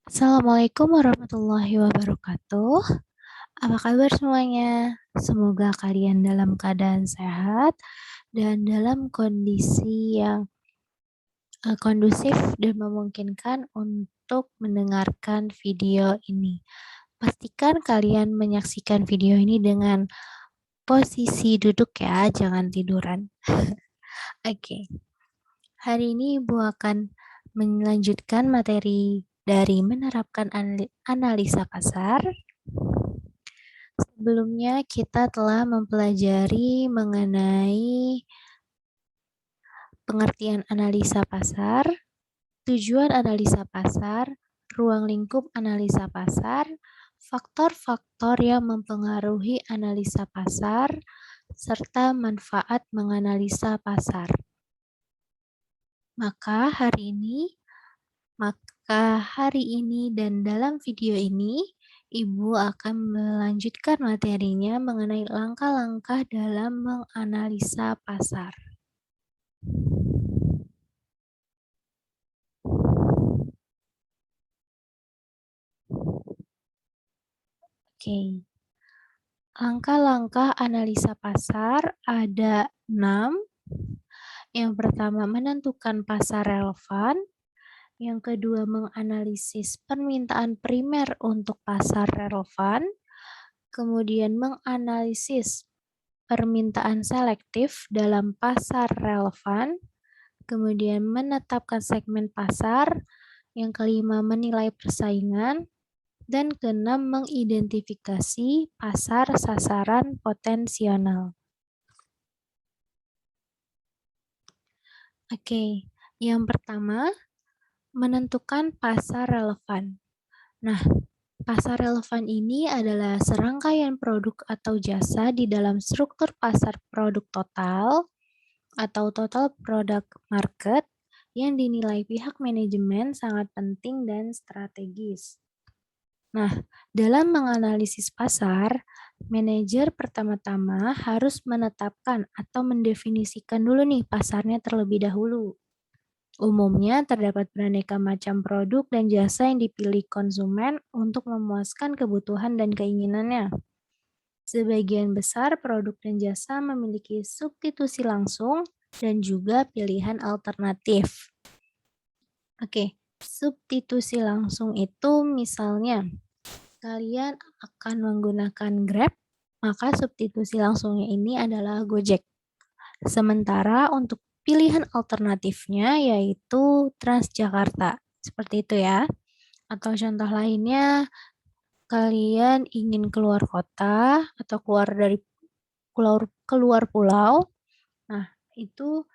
Assalamualaikum warahmatullahi wabarakatuh. Apa kabar semuanya? Semoga kalian dalam keadaan sehat dan dalam kondisi yang kondusif dan memungkinkan untuk mendengarkan video ini. Pastikan kalian menyaksikan video ini dengan posisi duduk ya, jangan tiduran. Oke, hari ini Ibu akan melanjutkan materi dari menerapkan analisa pasar. Sebelumnya kita telah mempelajari mengenai pengertian analisa pasar, tujuan analisa pasar, ruang lingkup analisa pasar, faktor-faktor yang mempengaruhi analisa pasar, serta manfaat menganalisa pasar. Maka hari ini dan dalam video ini, Ibu akan melanjutkan materinya mengenai langkah-langkah dalam menganalisa pasar. Oke. Langkah-langkah analisa pasar ada 6. Yang pertama, menentukan pasar relevan. Yang kedua, menganalisis permintaan primer untuk pasar relevan. Kemudian menganalisis permintaan selektif dalam pasar relevan. Kemudian menetapkan segmen pasar. Yang kelima, menilai persaingan. Dan keenam, mengidentifikasi pasar sasaran potensial. Oke, yang pertama, menentukan pasar relevan. Nah, pasar relevan ini adalah serangkaian produk atau jasa di dalam struktur pasar produk total atau total product market yang dinilai pihak manajemen sangat penting dan strategis. Nah, dalam menganalisis pasar, manajer pertama-tama harus menetapkan atau mendefinisikan dulu nih pasarnya terlebih dahulu. Umumnya terdapat beraneka macam produk dan jasa yang dipilih konsumen untuk memuaskan kebutuhan dan keinginannya. Sebagian besar produk dan jasa memiliki substitusi langsung dan juga pilihan alternatif. Oke, substitusi langsung itu misalnya kalian akan menggunakan Grab, maka substitusi langsungnya ini adalah Gojek. Sementara untuk pilihan alternatifnya yaitu Transjakarta. Seperti itu ya. Atau contoh lainnya, kalian ingin keluar kota atau keluar pulau. Nah, itu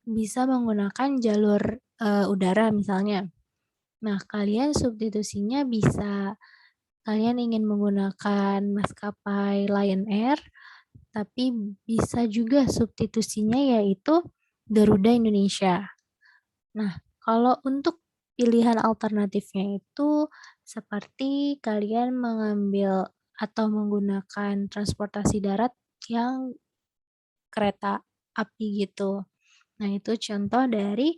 bisa menggunakan jalur udara misalnya. Nah, kalian substitusinya bisa kalian ingin menggunakan maskapai Lion Air, tapi bisa juga substitusinya yaitu Garuda Indonesia. Nah, kalau untuk pilihan alternatifnya itu seperti kalian mengambil atau menggunakan transportasi darat yang kereta api gitu. Nah, itu contoh dari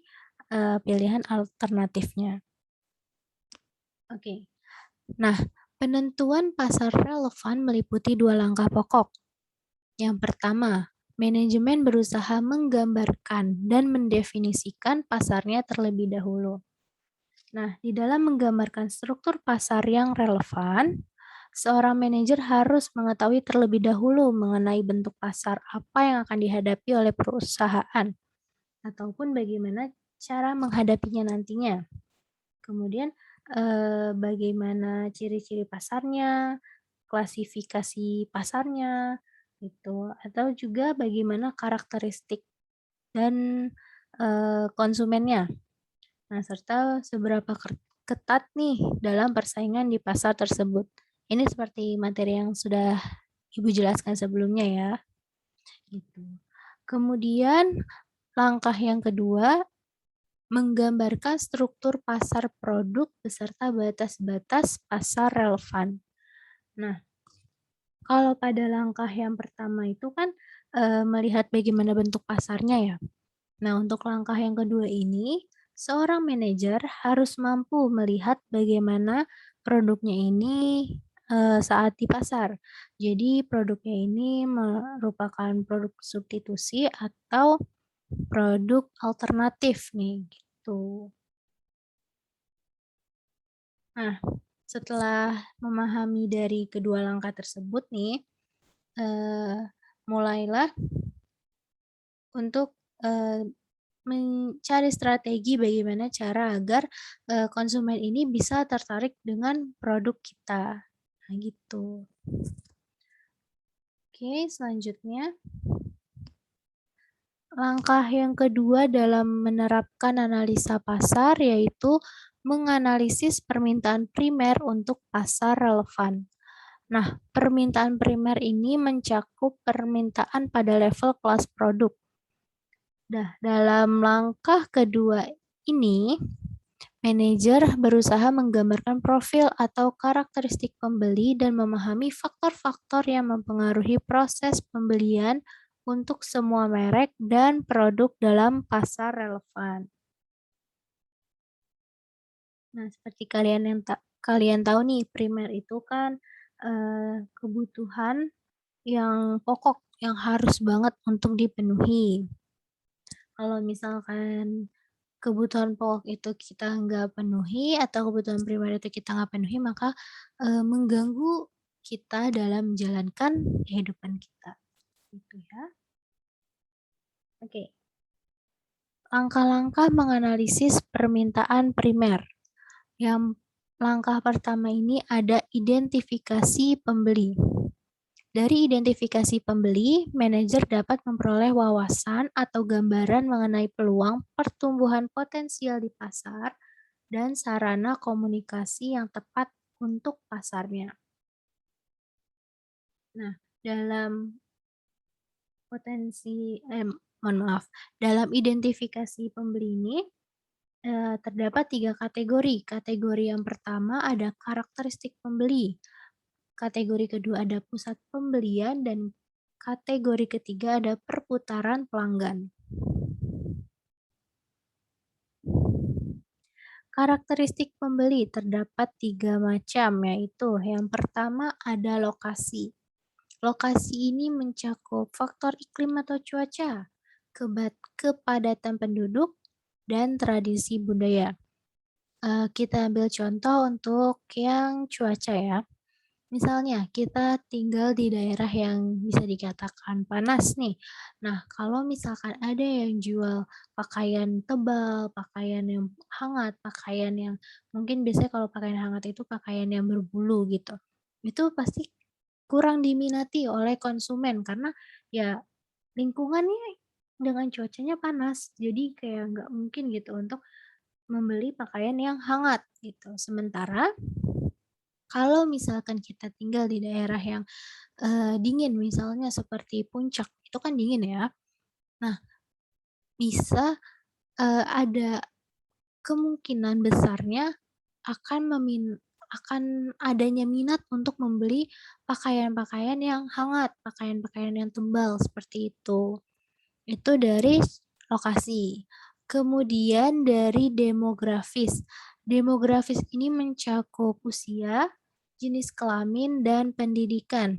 pilihan alternatifnya. Oke. Nah, penentuan pasar relevan meliputi 2 langkah pokok. Yang pertama, manajemen berusaha menggambarkan dan mendefinisikan pasarnya terlebih dahulu. Nah, di dalam menggambarkan struktur pasar yang relevan, seorang manajer harus mengetahui terlebih dahulu mengenai bentuk pasar apa yang akan dihadapi oleh perusahaan, ataupun bagaimana cara menghadapinya nantinya. Kemudian, bagaimana ciri-ciri pasarnya, klasifikasi pasarnya, gitu, atau juga bagaimana karakteristik dan konsumennya. Nah, serta seberapa ketat nih dalam persaingan di pasar tersebut. Ini seperti materi yang sudah Ibu jelaskan sebelumnya ya. Gitu. Kemudian langkah yang kedua, menggambarkan struktur pasar produk beserta batas-batas pasar relevan. Nah, kalau pada langkah yang pertama itu kan melihat bagaimana bentuk pasarnya ya. Nah, untuk langkah yang kedua ini, Seorang manajer harus mampu melihat bagaimana produknya ini saat di pasar. Jadi produknya ini merupakan produk substitusi atau produk alternatif nih, gitu. Nah, setelah memahami dari kedua langkah tersebut nih, eee, mulailah untuk, mencari strategi bagaimana cara agar, konsumen ini bisa tertarik dengan produk kita. Nah, gitu. Oke, selanjutnya, langkah yang kedua dalam menerapkan analisa pasar yaitu menganalisis permintaan primer untuk pasar relevan. Nah, permintaan primer ini mencakup permintaan pada level kelas produk. Nah, dalam langkah kedua ini, manajer berusaha menggambarkan profil atau karakteristik pembeli dan memahami faktor-faktor yang mempengaruhi proses pembelian untuk semua merek dan produk dalam pasar relevan. Nah, seperti kalian tahu nih, primer itu kan kebutuhan yang pokok yang harus banget untuk dipenuhi. Kalau misalkan kebutuhan pokok itu kita nggak penuhi atau kebutuhan primer itu kita nggak penuhi, maka, mengganggu kita dalam menjalankan kehidupan kita, gitu ya. Oke, langkah-langkah menganalisis permintaan primer. Yang langkah pertama ini ada identifikasi pembeli. Dari identifikasi pembeli, manajer dapat memperoleh wawasan atau gambaran mengenai peluang pertumbuhan potensial di pasar dan sarana komunikasi yang tepat untuk pasarnya. Nah, dalam mohon maaf, dalam identifikasi pembeli ini terdapat 3 kategori. Kategori yang pertama ada karakteristik pembeli, kategori kedua ada pusat pembelian, dan kategori ketiga ada perputaran pelanggan. Karakteristik pembeli terdapat 3 macam, yaitu yang pertama ada lokasi. Lokasi ini mencakup faktor iklim atau cuaca, kepadatan penduduk, dan tradisi budaya. Kita ambil contoh untuk yang cuaca ya. Misalnya kita tinggal di daerah yang bisa dikatakan panas nih. Nah, kalau misalkan ada yang jual pakaian tebal, pakaian yang hangat, pakaian yang mungkin biasanya kalau pakaian hangat itu pakaian yang berbulu gitu. Itu pasti kurang diminati oleh konsumen karena ya lingkungannya dengan cuacanya panas. Jadi kayak nggak mungkin gitu untuk membeli pakaian yang hangat gitu. Sementara kalau misalkan kita tinggal di daerah yang, dingin misalnya seperti puncak, itu kan dingin ya. Nah, bisa, ada kemungkinan besarnya akan akan adanya minat untuk membeli pakaian-pakaian yang hangat, pakaian-pakaian yang tebal seperti itu. Itu dari lokasi. Kemudian dari demografis. Demografis ini mencakup usia, jenis kelamin, dan pendidikan.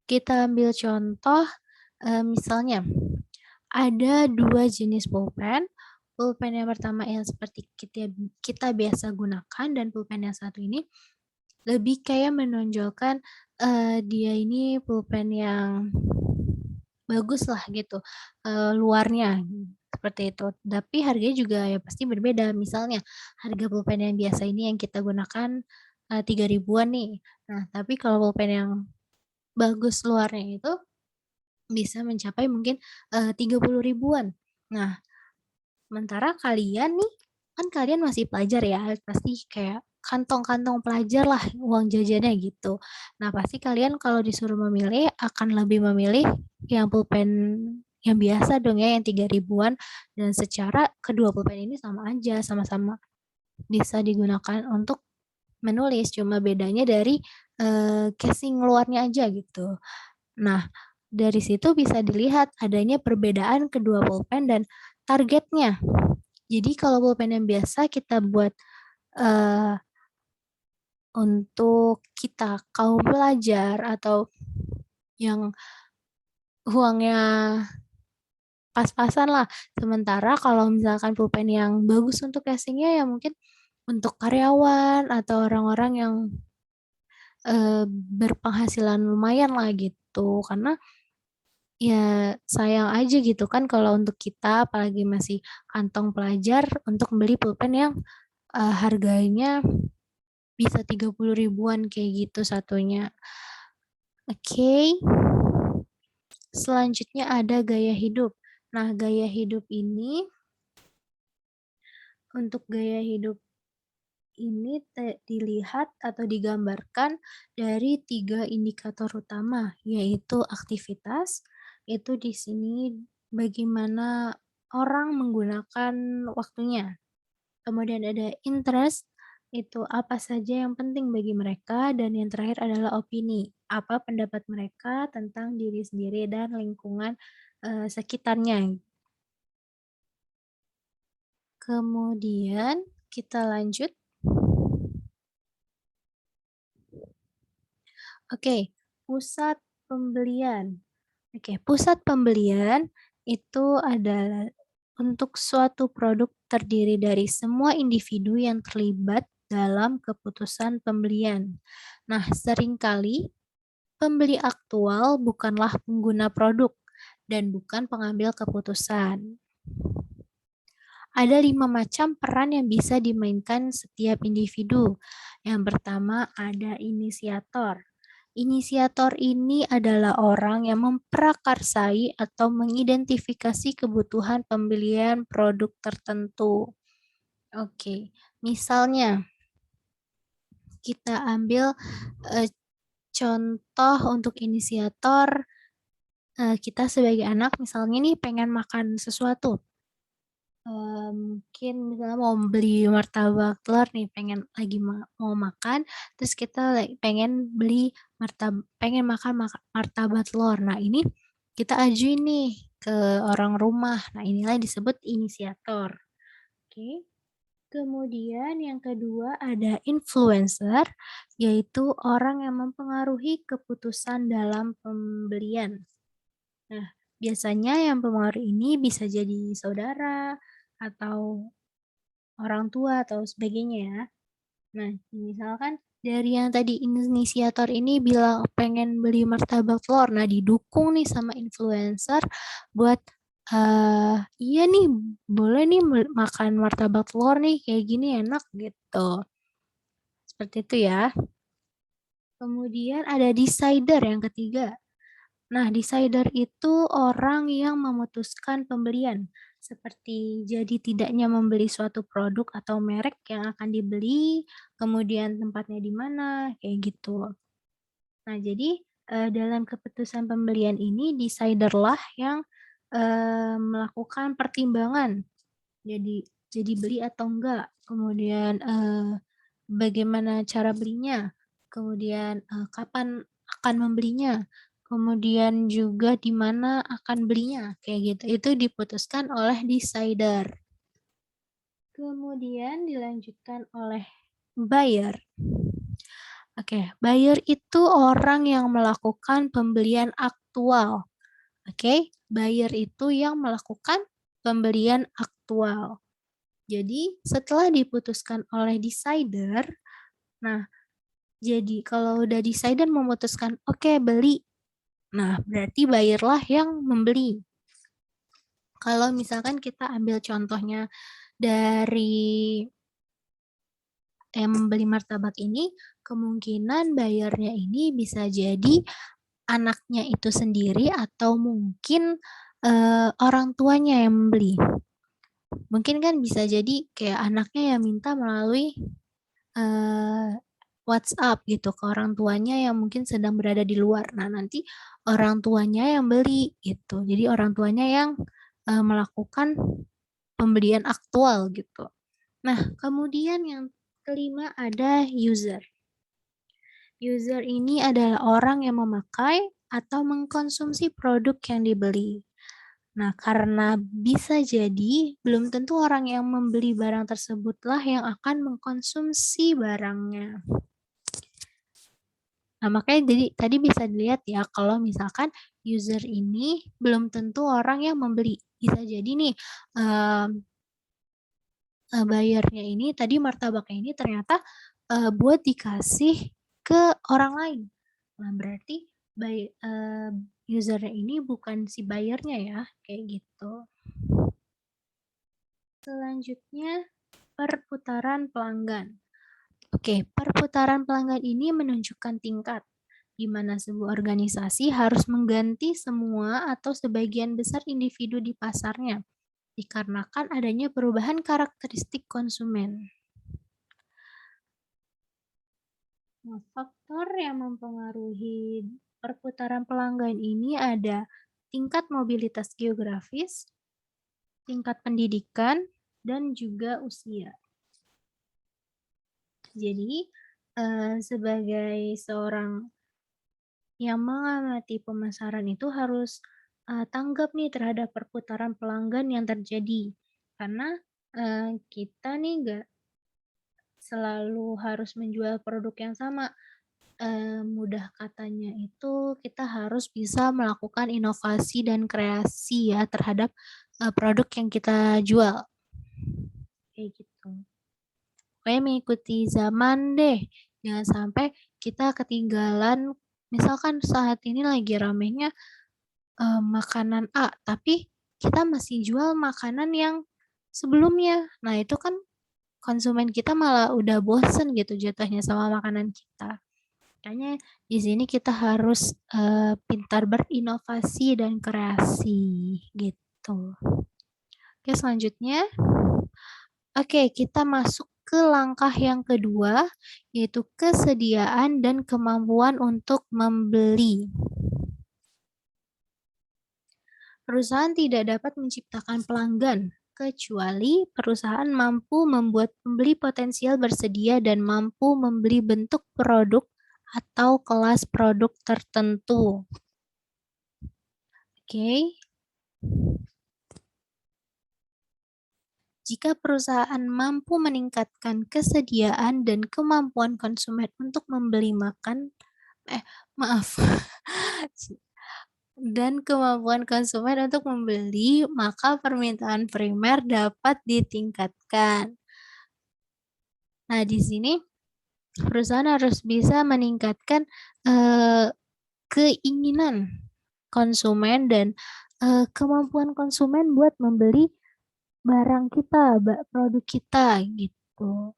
Kita ambil contoh, misalnya ada 2 jenis pulpen. Pulpen yang pertama yang seperti kita biasa gunakan dan pulpen yang satu ini lebih kayak menonjolkan, dia ini pulpen yang bagus lah gitu, luarnya, seperti itu. Tapi harganya juga ya pasti berbeda. Misalnya harga pulpen yang biasa ini yang kita gunakan, 3 ribuan nih. Nah, tapi kalau pulpen yang bagus luarnya itu bisa mencapai mungkin, 30 ribuan. Nah, sementara kalian nih, kan kalian masih pelajar ya, pasti kayak kantong-kantong pelajar lah uang jajannya gitu. Nah, pasti kalian kalau disuruh memilih akan lebih memilih yang pulpen yang biasa dong ya, yang 3 ribuan dan secara kedua pulpen ini sama aja, sama-sama bisa digunakan untuk menulis, cuma bedanya dari, casing luarnya aja gitu. Nah, dari situ bisa dilihat adanya perbedaan kedua pulpen dan targetnya. Jadi kalau pulpen yang biasa kita buat untuk kita kaum pelajar atau yang uangnya pas-pasan lah. Sementara kalau misalkan pulpen yang bagus untuk casingnya ya mungkin untuk karyawan atau orang-orang yang berpenghasilan lumayan lah gitu. Karena ya sayang aja gitu kan kalau untuk kita apalagi masih kantong pelajar untuk beli pulpen yang harganya bisa 30 ribuan kayak gitu satunya. Oke. Selanjutnya ada gaya hidup. Nah, gaya hidup ini untuk gaya hidup ini dilihat atau digambarkan dari 3 indikator utama, yaitu aktivitas, itu di sini bagaimana orang menggunakan waktunya. Kemudian ada interest, itu apa saja yang penting bagi mereka, dan yang terakhir adalah opini, apa pendapat mereka tentang diri sendiri dan lingkungan sekitarnya. Kemudian kita lanjut. Oke, pusat pembelian. Oke, pusat pembelian itu adalah untuk suatu produk terdiri dari semua individu yang terlibat dalam keputusan pembelian. Nah, seringkali pembeli aktual bukanlah pengguna produk dan bukan pengambil keputusan. Ada 5 macam peran yang bisa dimainkan setiap individu. Yang pertama ada inisiator. Inisiator ini adalah orang yang memprakarsai atau mengidentifikasi kebutuhan pembelian produk tertentu. Oke, misalnya kita ambil contoh untuk inisiator, kita sebagai anak misalnya nih pengen makan sesuatu. Mungkin misalnya mau beli martabak telur nih, lagi mau makan, terus kita pengen beli pengen makan martabak telur. Nah, ini kita ajuin nih ke orang rumah. Nah, inilah disebut inisiator. Oke. Kemudian yang kedua ada influencer, yaitu orang yang mempengaruhi keputusan dalam pembelian. Nah, biasanya yang pengaruh ini bisa jadi saudara atau orang tua atau sebagainya ya. Nah, misalkan dari yang tadi inisiator ini bilang pengen beli martabak telur, nah didukung nih sama influencer buat iya nih boleh nih makan martabak telur nih kayak gini enak gitu. Seperti itu ya. Kemudian ada decider yang ketiga. Nah, decider itu orang yang memutuskan pembelian, seperti jadi tidaknya membeli suatu produk atau merek yang akan dibeli, kemudian tempatnya di mana, kayak gitu. Nah, jadi dalam keputusan pembelian ini decider lah yang melakukan pertimbangan, jadi beli atau enggak, kemudian bagaimana cara belinya, kemudian kapan akan membelinya, kemudian juga di mana akan belinya, kayak gitu. Itu diputuskan oleh decider. Kemudian dilanjutkan oleh buyer. Oke, buyer itu orang yang melakukan pembelian aktual. Oke, buyer itu yang melakukan pembelian aktual. Jadi, setelah diputuskan oleh decider, nah, jadi kalau udah decider memutuskan, oke beli. Nah, berarti bayarlah yang membeli. Kalau misalkan kita ambil contohnya dari yang membeli martabak ini, kemungkinan bayarnya ini bisa jadi anaknya itu sendiri atau mungkin orang tuanya yang membeli. Mungkin kan bisa jadi kayak anaknya yang minta melalui WhatsApp gitu ke orang tuanya yang mungkin sedang berada di luar. Nah, nanti orang tuanya yang beli gitu. Jadi orang tuanya yang melakukan pembelian aktual gitu. Nah, kemudian yang kelima ada user. User ini adalah orang yang memakai atau mengkonsumsi produk yang dibeli. Nah, karena bisa jadi belum tentu orang yang membeli barang tersebutlah yang akan mengkonsumsi barangnya. Nah, makanya jadi tadi bisa dilihat ya kalau misalkan user ini belum tentu orang yang membeli. Bisa jadi nih bayarnya ini tadi martabaknya ini ternyata buat dikasih ke orang lain. Nah, berarti usernya ini bukan si bayarnya ya, kayak gitu. Selanjutnya, perputaran pelanggan. Oke, perputaran pelanggan ini menunjukkan tingkat di mana sebuah organisasi harus mengganti semua atau sebagian besar individu di pasarnya, dikarenakan adanya perubahan karakteristik konsumen. Nah, faktor yang mempengaruhi perputaran pelanggan ini ada tingkat mobilitas geografis, tingkat pendidikan, dan juga usia. Jadi, sebagai seorang yang mengamati pemasaran itu harus tanggap nih terhadap perputaran pelanggan yang terjadi. Karena kita nih nggak selalu harus menjual produk yang sama. Mudah katanya itu kita harus bisa melakukan inovasi dan kreasi ya terhadap produk yang kita jual. Kayak gitu. Pokoknya mengikuti zaman deh. Jangan sampai kita ketinggalan. Misalkan saat ini lagi ramenya makanan A, tapi kita masih jual makanan yang sebelumnya. Nah, itu kan konsumen kita malah udah bosen gitu jatuhnya sama makanan kita. Makanya di sini kita harus pintar berinovasi dan kreasi gitu. Oke, selanjutnya. Oke, kita masuk ke langkah yang kedua, yaitu kesediaan dan kemampuan untuk membeli. Perusahaan tidak dapat menciptakan pelanggan, kecuali perusahaan mampu membuat pembeli potensial bersedia dan mampu membeli bentuk produk atau kelas produk tertentu. Oke. Jika perusahaan mampu meningkatkan kesediaan dan kemampuan konsumen untuk membeli dan kemampuan konsumen untuk membeli, maka permintaan primer dapat ditingkatkan. Nah, di sini perusahaan harus bisa meningkatkan keinginan konsumen dan kemampuan konsumen buat membeli barang kita, produk kita gitu.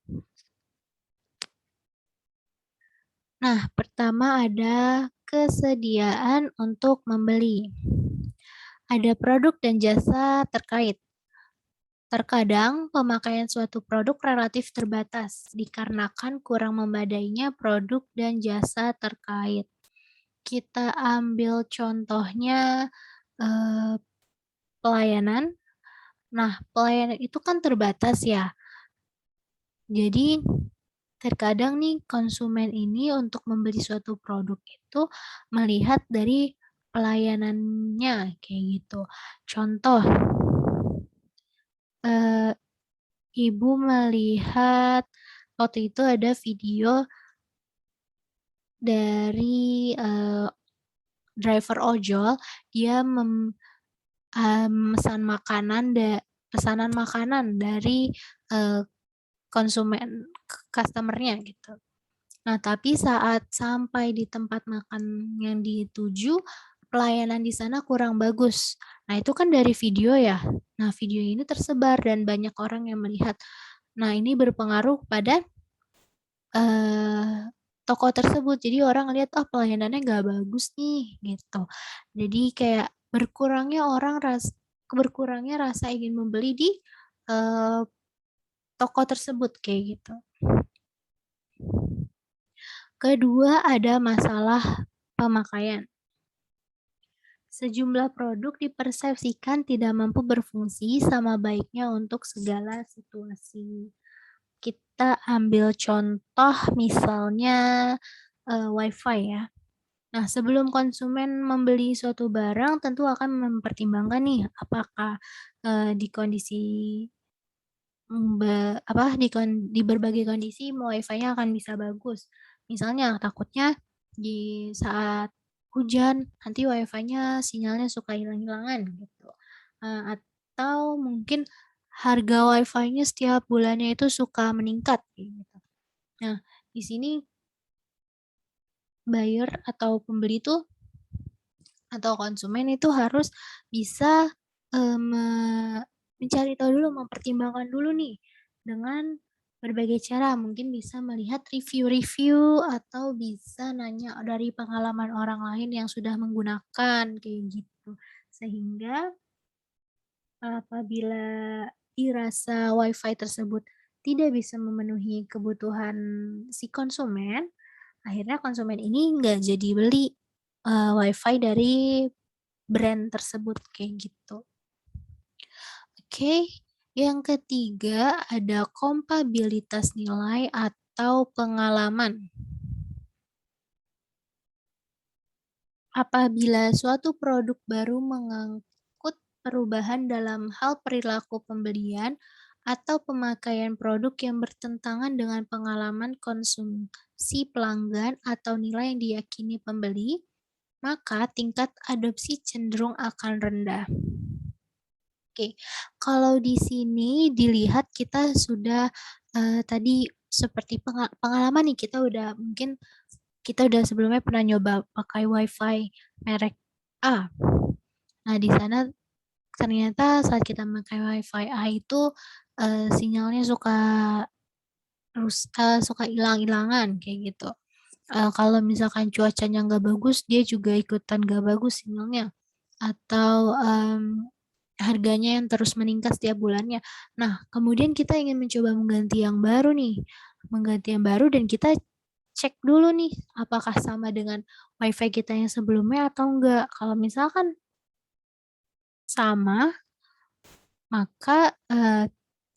Nah, pertama ada kesediaan untuk membeli. Ada produk dan jasa terkait. Terkadang pemakaian suatu produk relatif terbatas dikarenakan kurang memadainya produk dan jasa terkait. Kita ambil contohnya pelayanan. Nah, pelayanan itu kan terbatas ya. Jadi terkadang nih konsumen ini untuk membeli suatu produk itu melihat dari pelayanannya kayak gitu. Contoh, ibu melihat waktu itu ada video dari driver ojol, dia pesanan makanan dari konsumen customer-nya gitu. Nah, tapi saat sampai di tempat makan yang dituju, pelayanan di sana kurang bagus. Nah, itu kan dari video ya. Nah, video ini tersebar dan banyak orang yang melihat. Nah, ini berpengaruh pada toko tersebut. Jadi orang lihat, oh pelayanannya nggak bagus nih, gitu. Jadi kayak berkurangnya rasa ingin membeli di toko tersebut kayak gitu. Kedua, ada masalah pemakaian. Sejumlah produk dipersepsikan tidak mampu berfungsi sama baiknya untuk segala situasi. Kita ambil contoh misalnya WiFi ya. Nah, sebelum konsumen membeli suatu barang, tentu akan mempertimbangkan nih, apakah, di kondisi, di berbagai kondisi WiFi-nya akan bisa bagus. Misalnya takutnya di saat hujan, nanti WiFi-nya sinyalnya suka hilang-hilangan gitu, atau mungkin harga WiFi-nya setiap bulannya itu suka meningkat, kayak gitu. Nah, di sini buyer atau pembeli tuh atau konsumen itu harus bisa, me mencari tahu dulu, mempertimbangkan dulu nih, dengan berbagai cara. Mungkin bisa melihat review-review atau bisa nanya dari pengalaman orang lain yang sudah menggunakan, kayak gitu. Sehingga apabila dirasa WiFi tersebut tidak bisa memenuhi kebutuhan si konsumen, akhirnya konsumen ini nggak jadi beli, WiFi dari brand tersebut, kayak gitu. Oke, yang ketiga ada kompabilitas nilai atau pengalaman. Apabila suatu produk baru mengangkut perubahan dalam hal perilaku pembelian atau pemakaian produk yang bertentangan dengan pengalaman konsumsi pelanggan atau nilai yang diyakini pembeli, maka tingkat adopsi cenderung akan rendah. Oke, kalau di sini dilihat kita sudah, tadi seperti pengalaman nih, kita udah sebelumnya pernah nyoba pakai WiFi merek A. Nah, di sana ternyata saat kita pakai WiFi A itu, sinyalnya suka hilang-hilangan kayak gitu. Kalau misalkan cuacanya nggak bagus, dia juga ikutan nggak bagus sinyalnya. Atau, harganya yang terus meningkat setiap bulannya. Nah, kemudian kita ingin mencoba mengganti yang baru nih, dan kita cek dulu nih, apakah sama dengan WiFi kita yang sebelumnya atau enggak. Kalau misalkan sama, maka,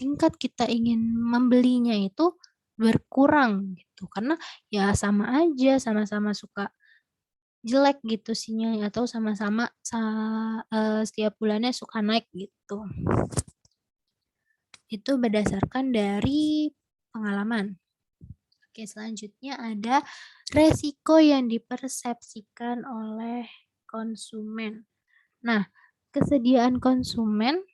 tingkat kita ingin membelinya itu berkurang gitu, karena ya sama aja, sama-sama suka jelek gitu sinyalnya atau sama-sama setiap bulannya suka naik gitu. Itu berdasarkan dari pengalaman. Oke, selanjutnya ada resiko yang dipersepsikan oleh konsumen. Nah, kesediaan konsumen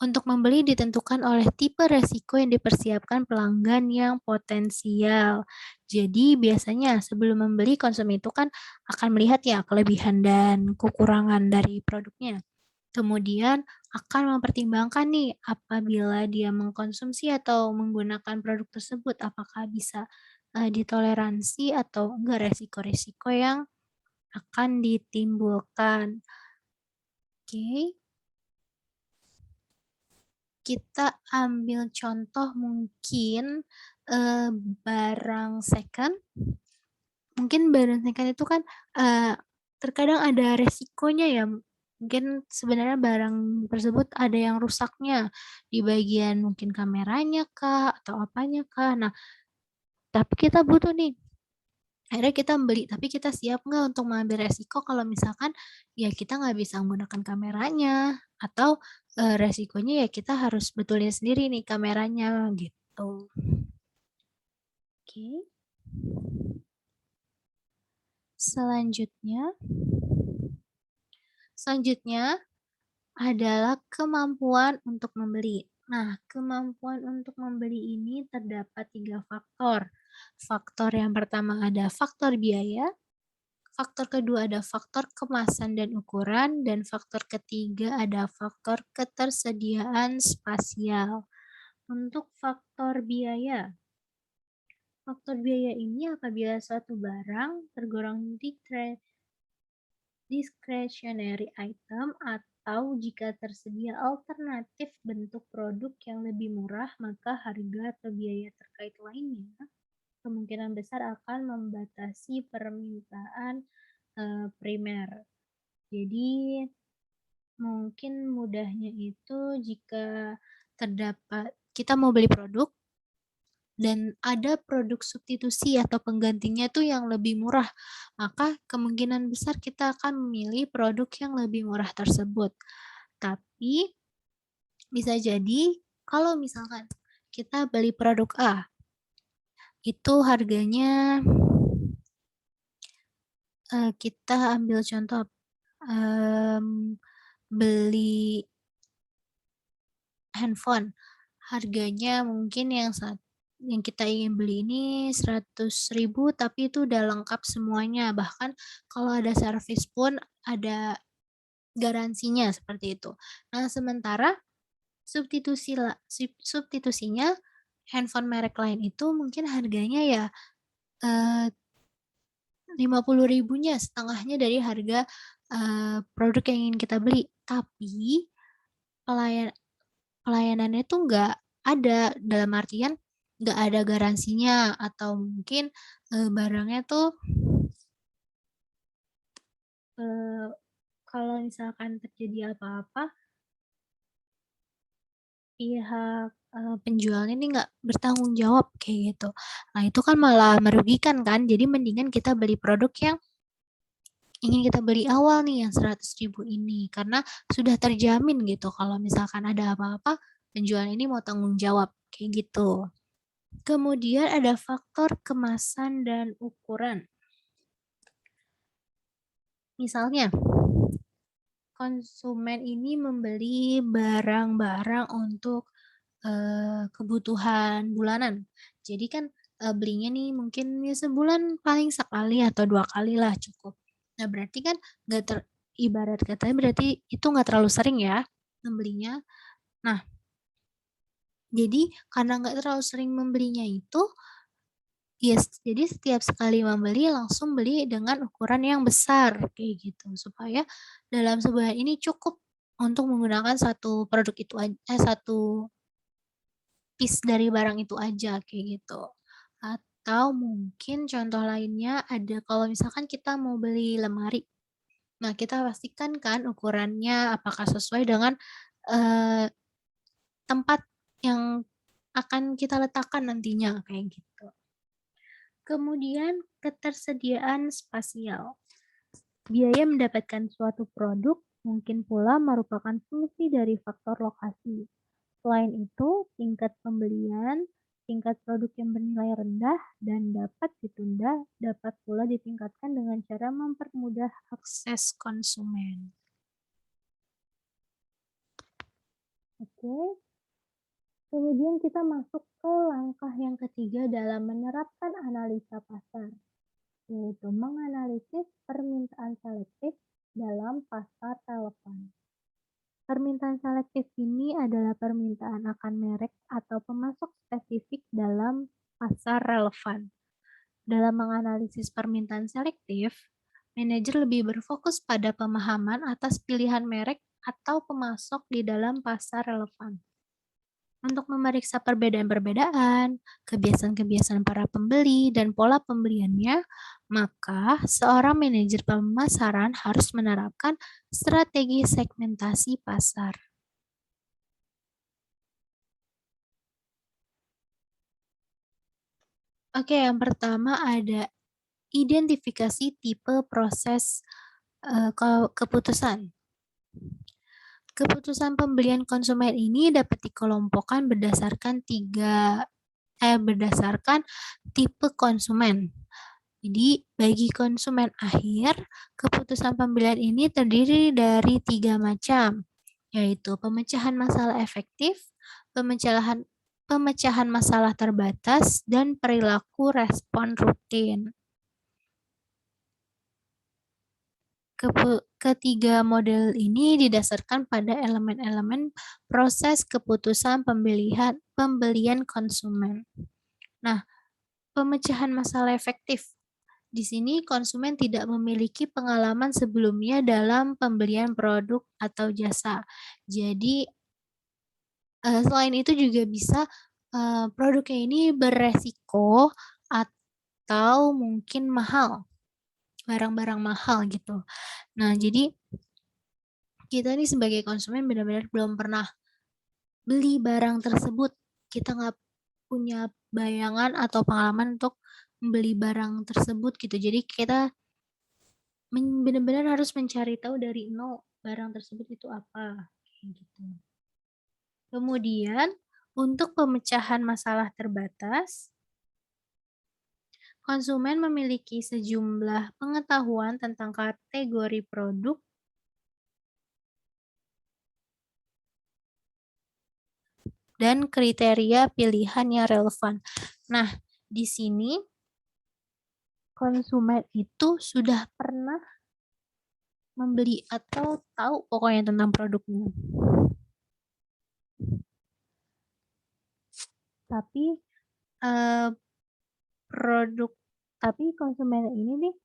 untuk membeli ditentukan oleh tipe resiko yang dipersiapkan pelanggan yang potensial. Jadi biasanya sebelum membeli konsumen itu kan akan melihat ya kelebihan dan kekurangan dari produknya. Kemudian akan mempertimbangkan nih apabila dia mengkonsumsi atau menggunakan produk tersebut apakah bisa, ditoleransi atau enggak resiko-resiko yang akan ditimbulkan. Oke, kita ambil contoh mungkin, eee, barang second. Mungkin barang second itu kan, eee, terkadang ada resikonya ya, mungkin sebenarnya barang tersebut ada yang rusaknya, di bagian mungkin kameranya kah, atau apanya kah. Nah, tapi kita butuh nih, akhirnya kita beli, tapi kita siap nggak untuk mengambil resiko kalau misalkan, ya kita nggak bisa menggunakan kameranya, atau, resikonya ya kita harus betulin sendiri nih kameranya, gitu. Oke. Selanjutnya selanjutnya adalah kemampuan untuk membeli. Nah, kemampuan untuk membeli ini terdapat 3 faktor. Faktor yang pertama ada faktor biaya, faktor kedua ada faktor kemasan dan ukuran, dan faktor ketiga ada faktor ketersediaan spasial. Untuk faktor biaya ini apabila suatu barang tergolong discretionary item atau jika tersedia alternatif bentuk produk yang lebih murah, maka harga atau biaya terkait lainnya kemungkinan besar akan membatasi permintaan primer. Jadi mungkin mudahnya itu jika kita mau beli produk, dan ada produk substitusi atau penggantinya tuh yang lebih murah, maka kemungkinan besar kita akan memilih produk yang lebih murah tersebut. Tapi bisa jadi kalau misalkan kita beli produk A, itu harganya kita ambil contoh, beli handphone, harganya mungkin yang kita ingin beli ini 100.000 tapi itu udah lengkap semuanya, bahkan kalau ada servis pun ada garansinya, seperti itu. Nah, sementara substitusinya handphone merek lain itu mungkin harganya ya, eee, 50.000-nya, setengahnya dari harga, produk yang ingin kita beli. Tapi pelayan pelayanannya tuh nggak ada, dalam artian nggak ada garansinya atau mungkin, barangnya tuh, eee, kalau misalkan terjadi apa-apa, pihak, penjualnya ini nggak bertanggung jawab, kayak gitu. Nah, itu kan malah merugikan kan, jadi mendingan kita beli produk yang ingin kita beli awal nih yang 100.000 ini, karena sudah terjamin gitu kalau misalkan ada apa-apa, penjual ini mau tanggung jawab, kayak gitu. Kemudian ada faktor kemasan dan ukuran. Misalnya, konsumen ini membeli barang-barang untuk, kebutuhan bulanan. Jadi kan, belinya nih mungkin ya sebulan paling sekali atau 2 kali lah cukup. Nah, berarti kan nggak ter ibarat katanya berarti itu nggak terlalu sering ya membelinya. Nah, jadi karena nggak terlalu sering membelinya itu, jadi setiap sekali membeli langsung beli dengan ukuran yang besar, kayak gitu. Supaya dalam sebulan ini cukup untuk menggunakan satu produk itu satu piece dari barang itu aja, kayak gitu. Atau mungkin contoh lainnya ada kalau misalkan kita mau beli lemari. Nah, kita pastikan kan ukurannya apakah sesuai dengan, eee, tempat yang akan kita letakkan nantinya, kayak gitu. Kemudian ketersediaan spasial. Biaya mendapatkan suatu produk mungkin pula merupakan fungsi dari faktor lokasi. Selain itu, tingkat pembelian, tingkat produk yang bernilai rendah dan dapat ditunda dapat pula ditingkatkan dengan cara mempermudah akses konsumen. Oke, kemudian kita masuk ke langkah yang ketiga dalam menerapkan analisa pasar, yaitu menganalisis permintaan selektif dalam pasar relevan. Permintaan selektif ini adalah permintaan akan merek atau pemasok spesifik dalam pasar relevan. Dalam menganalisis permintaan selektif, manajer lebih berfokus pada pemahaman atas pilihan merek atau pemasok di dalam pasar relevan. Untuk memeriksa perbedaan-perbedaan, kebiasaan-kebiasaan para pembeli, dan pola pembeliannya, maka seorang manajer pemasaran harus menerapkan strategi segmentasi pasar. Oke, yang pertama ada identifikasi tipe proses keputusan. Keputusan pembelian konsumen ini dapat dikelompokkan berdasarkan tipe konsumen. Jadi, bagi konsumen akhir, keputusan pembelian ini terdiri dari 3 macam, yaitu pemecahan masalah efektif, pemecahan pemecahan masalah terbatas, dan perilaku respon rutin. Ketiga model ini didasarkan pada elemen-elemen proses keputusan pembelian konsumen. Nah, pemecahan masalah efektif. Di sini konsumen tidak memiliki pengalaman sebelumnya dalam pembelian produk atau jasa. Jadi, selain itu juga bisa, produknya ini beresiko atau mungkin mahal, barang-barang mahal gitu. Nah, jadi kita nih sebagai konsumen benar-benar belum pernah beli barang tersebut. Kita nggak punya bayangan atau pengalaman untuk membeli barang tersebut gitu. Jadi kita benar-benar harus mencari tahu dari nol barang tersebut itu apa, kayak gitu. Kemudian untuk pemecahan masalah terbatas, konsumen memiliki sejumlah pengetahuan tentang kategori produk dan kriteria pilihan yang relevan. Nah, di sini konsumen itu sudah pernah membeli atau tahu pokoknya tentang produknya. Tapi eh, konsumen ini nih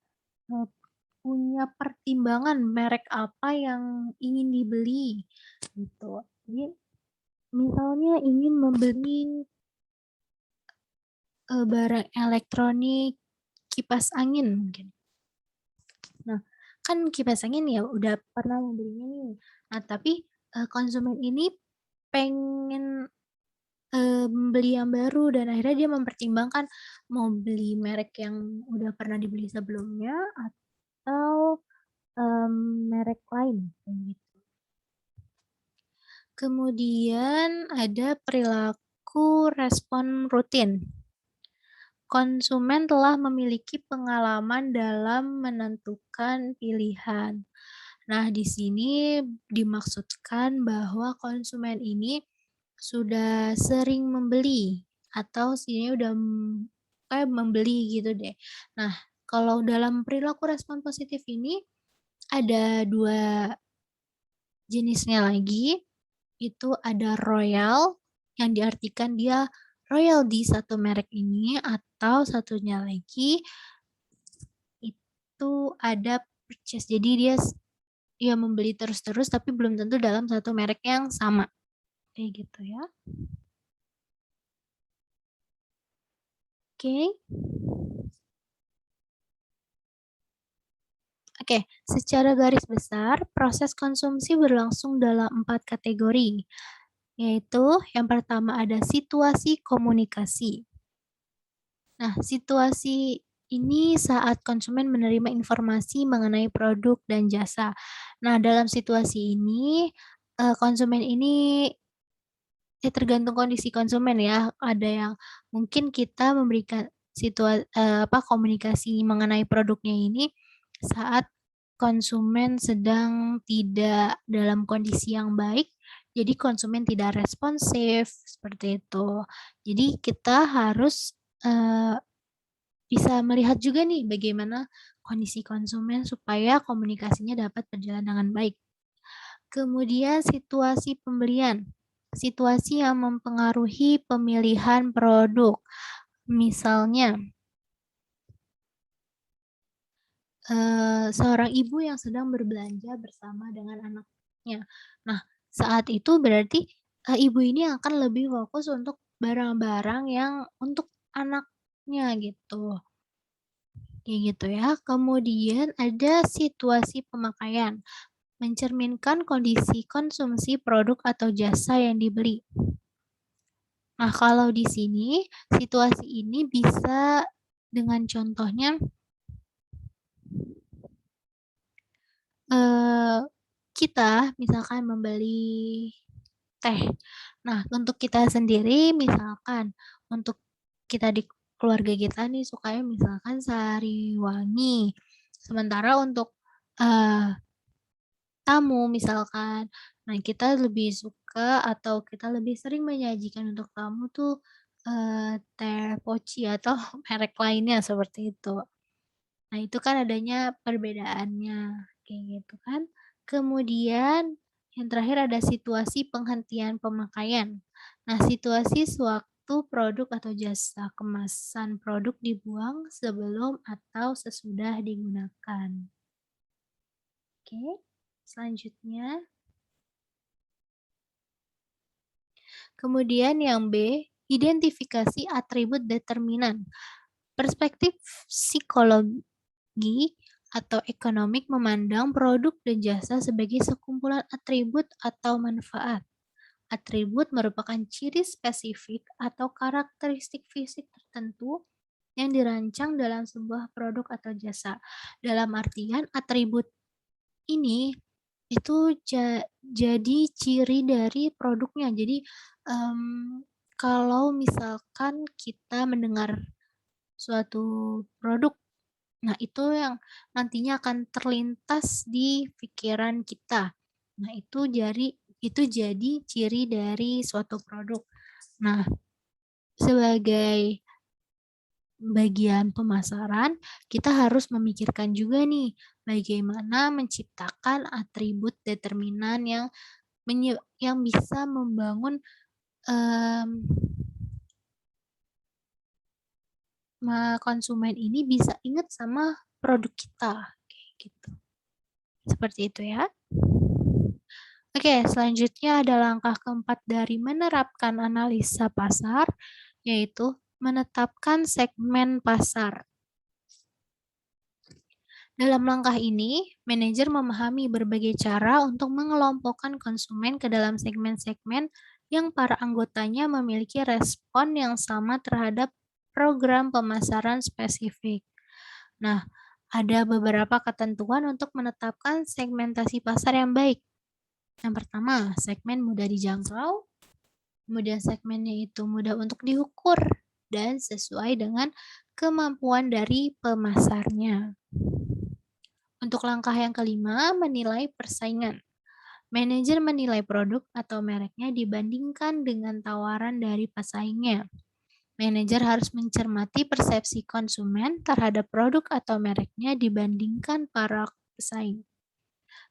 punya pertimbangan merek apa yang ingin dibeli gitu. Jadi misalnya ingin membeli barang elektronik, kipas angin mungkin. Nah, kan kipas angin ya udah pernah membelinya nih. Nah, tapi konsumen ini pengen beli yang baru dan akhirnya dia mempertimbangkan mau beli merek yang udah pernah dibeli sebelumnya atau merek lain kayak gitu. Kemudian ada perilaku respon rutin. Konsumen telah memiliki pengalaman dalam menentukan pilihan. Nah, di sini dimaksudkan bahwa konsumen ini sudah sering membeli atau sini udah kayak membeli gitu deh. Nah, kalau dalam perilaku respon positif ini ada dua jenisnya lagi, itu ada royal yang diartikan dia royal di satu merek ini, atau satunya lagi itu ada purchase. Jadi dia membeli terus-terus tapi belum tentu dalam satu merek yang sama. Kayak gitu ya. Oke. Oke, secara garis besar, proses konsumsi berlangsung dalam 4 kategori, yaitu yang pertama ada situasi komunikasi. Nah, situasi ini saat konsumen menerima informasi mengenai produk dan jasa. Nah, dalam situasi ini, konsumen ini tergantung kondisi konsumen ya. Ada yang mungkin kita memberikan komunikasi mengenai produknya ini saat konsumen sedang tidak dalam kondisi yang baik, jadi konsumen tidak responsif, seperti itu. Jadi kita harus bisa melihat juga nih bagaimana kondisi konsumen supaya komunikasinya dapat berjalan dengan baik. Kemudian situasi pembelian. Situasi yang mempengaruhi pemilihan produk. Misalnya, seorang ibu yang sedang berbelanja bersama dengan anaknya. Nah, saat itu berarti ibu ini akan lebih fokus untuk barang-barang yang untuk anaknya gitu. Kayak gitu ya. Kemudian ada situasi pemakaian, mencerminkan kondisi konsumsi produk atau jasa yang dibeli. Nah, kalau di sini situasi ini bisa dengan contohnya kita misalkan membeli teh. Nah, untuk kita sendiri misalkan untuk kita di keluarga kita nih sukanya misalkan sari wangi. Sementara untuk tamu misalkan, nah kita lebih suka atau kita lebih sering menyajikan untuk tamu tuh teh poci atau merek lainnya seperti itu. Nah, itu kan adanya perbedaannya kayak gitu kan. Kemudian yang terakhir ada situasi penghentian pemakaian. Nah, situasi sewaktu produk atau jasa kemasan produk dibuang sebelum atau sesudah digunakan. Oke, selanjutnya. Kemudian yang B, identifikasi atribut determinan. Perspektif psikologi atau ekonomik memandang produk dan jasa sebagai sekumpulan atribut atau manfaat. Atribut merupakan ciri spesifik atau karakteristik fisik tertentu yang dirancang dalam sebuah produk atau jasa. Dalam artian atribut ini itu jadi ciri dari produknya. Jadi, kalau misalkan kita mendengar suatu produk, nah itu yang nantinya akan terlintas di pikiran kita. Nah itu jadi ciri dari suatu produk. Nah, sebagai bagian pemasaran, kita harus memikirkan juga nih, bagaimana menciptakan atribut determinan yang bisa membangun, mmm, konsumen ini bisa ingat sama produk kita, kayak gitu. Seperti itu ya. Oke, selanjutnya ada langkah keempat dari menerapkan analisa pasar, yaitu menetapkan segmen pasar. Dalam langkah ini, manajer memahami berbagai cara untuk mengelompokkan konsumen ke dalam segmen-segmen yang para anggotanya memiliki respon yang sama terhadap program pemasaran spesifik. Nah, ada beberapa ketentuan untuk menetapkan segmentasi pasar yang baik. Yang pertama, segmen mudah dijangkau, kemudian segmennya itu mudah untuk diukur dan sesuai dengan kemampuan dari pemasarnya. Untuk langkah yang kelima, menilai persaingan. Manajer menilai produk atau mereknya dibandingkan dengan tawaran dari pesaingnya. Manajer harus mencermati persepsi konsumen terhadap produk atau mereknya dibandingkan para pesaing.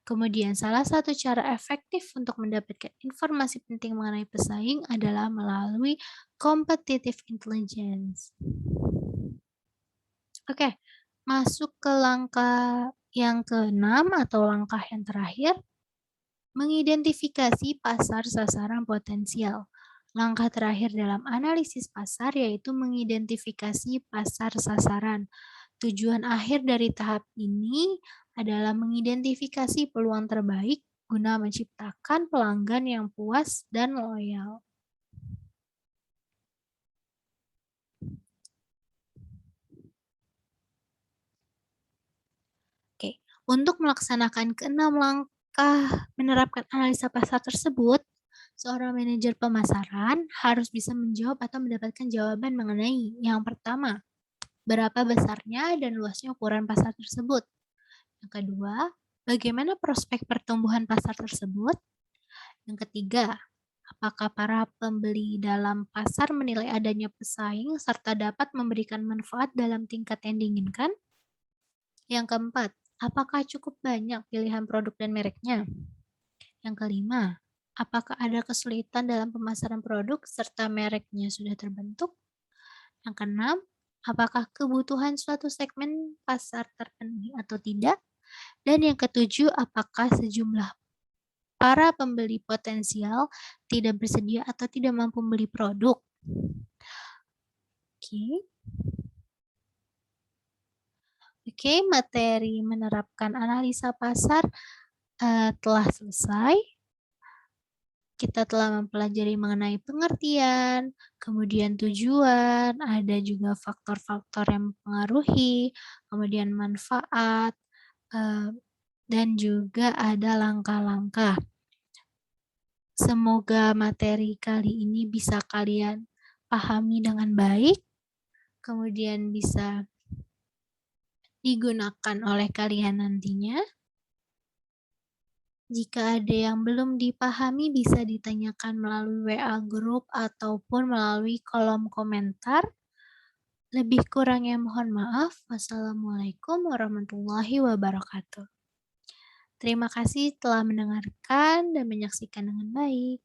Kemudian, salah satu cara efektif untuk mendapatkan informasi penting mengenai pesaing adalah melalui competitive intelligence. Oke, masuk ke langkah yang keenam atau langkah yang terakhir, mengidentifikasi pasar sasaran potensial. Langkah terakhir dalam analisis pasar yaitu mengidentifikasi pasar sasaran. Tujuan akhir dari tahap ini adalah mengidentifikasi peluang terbaik guna menciptakan pelanggan yang puas dan loyal. Oke, untuk melaksanakan keenam langkah menerapkan analisa pasar tersebut, seorang manajer pemasaran harus bisa menjawab atau mendapatkan jawaban mengenai yang pertama, berapa besarnya dan luasnya ukuran pasar tersebut. Yang kedua, bagaimana prospek pertumbuhan pasar tersebut? Yang ketiga, apakah para pembeli dalam pasar menilai adanya pesaing serta dapat memberikan manfaat dalam tingkat yang diinginkan? Yang keempat, apakah cukup banyak pilihan produk dan mereknya? Yang kelima, apakah ada kesulitan dalam pemasaran produk serta mereknya sudah terbentuk? Yang keenam, apakah kebutuhan suatu segmen pasar terpenuhi atau tidak? Dan yang ketujuh, apakah sejumlah para pembeli potensial tidak bersedia atau tidak mampu membeli produk? Oke. Oke, materi menerapkan analisa pasar telah selesai. Kita telah mempelajari mengenai pengertian, kemudian tujuan, ada juga faktor-faktor yang mempengaruhi, kemudian manfaat, dan juga ada langkah-langkah. Semoga materi kali ini bisa kalian pahami dengan baik, kemudian bisa digunakan oleh kalian nantinya. Jika ada yang belum dipahami bisa ditanyakan melalui WA group ataupun melalui kolom komentar. Lebih kurangnya mohon maaf. Wassalamualaikum warahmatullahi wabarakatuh. Terima kasih telah mendengarkan dan menyaksikan dengan baik.